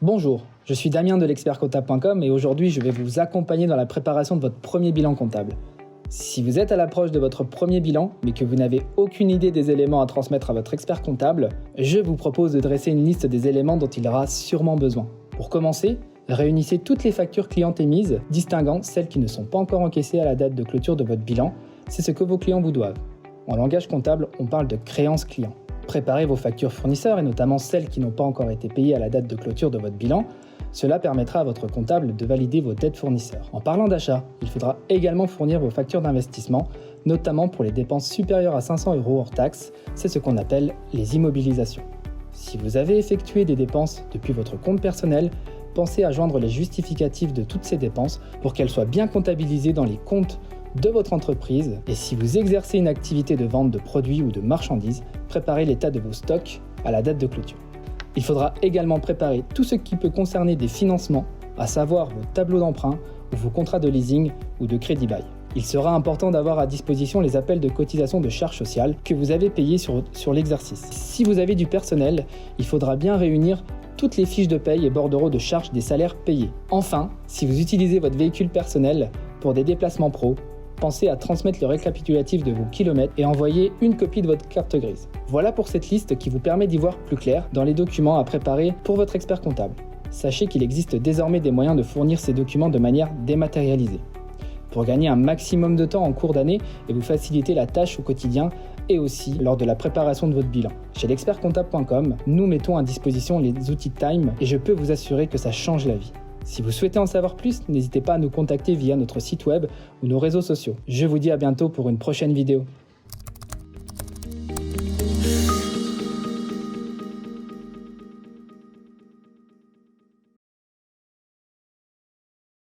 Bonjour, je suis Damien de l'expertcomptable.com et aujourd'hui je vais vous accompagner dans la préparation de votre premier bilan comptable. Si vous êtes à l'approche de votre premier bilan, mais que vous n'avez aucune idée des éléments à transmettre à votre expert comptable, je vous propose de dresser une liste des éléments dont il aura sûrement besoin. Pour commencer, réunissez toutes les factures clients émises, distinguant celles qui ne sont pas encore encaissées à la date de clôture de votre bilan. C'est ce que vos clients vous doivent. En langage comptable, on parle de créances clients. Préparez vos factures fournisseurs et notamment celles qui n'ont pas encore été payées à la date de clôture de votre bilan. Cela permettra à votre comptable de valider vos dettes fournisseurs. En parlant d'achat, il faudra également fournir vos factures d'investissement, notamment pour les dépenses supérieures à 500 € hors taxes, c'est ce qu'on appelle les immobilisations. Si vous avez effectué des dépenses depuis votre compte personnel, pensez à joindre les justificatifs de toutes ces dépenses pour qu'elles soient bien comptabilisées dans les comptes de votre entreprise. Et si vous exercez une activité de vente de produits ou de marchandises, préparez l'état de vos stocks à la date de clôture. Il faudra également préparer tout ce qui peut concerner des financements, à savoir vos tableaux d'emprunt ou vos contrats de leasing ou de crédit bail. Il sera important d'avoir à disposition les appels de cotisation de charges sociales que vous avez payés sur l'exercice. Si vous avez du personnel, il faudra bien réunir toutes les fiches de paye et bordereaux de charges des salaires payés. Enfin, si vous utilisez votre véhicule personnel pour des déplacements pro, pensez à transmettre le récapitulatif de vos kilomètres et envoyer une copie de votre carte grise. Voilà pour cette liste qui vous permet d'y voir plus clair dans les documents à préparer pour votre expert comptable. Sachez qu'il existe désormais des moyens de fournir ces documents de manière dématérialisée. Pour gagner un maximum de temps en cours d'année et vous faciliter la tâche au quotidien et aussi lors de la préparation de votre bilan. Chez l'expertcomptable.com, nous mettons à disposition les outils Time et je peux vous assurer que ça change la vie. Si vous souhaitez en savoir plus, n'hésitez pas à nous contacter via notre site web ou nos réseaux sociaux. Je vous dis à bientôt pour une prochaine vidéo.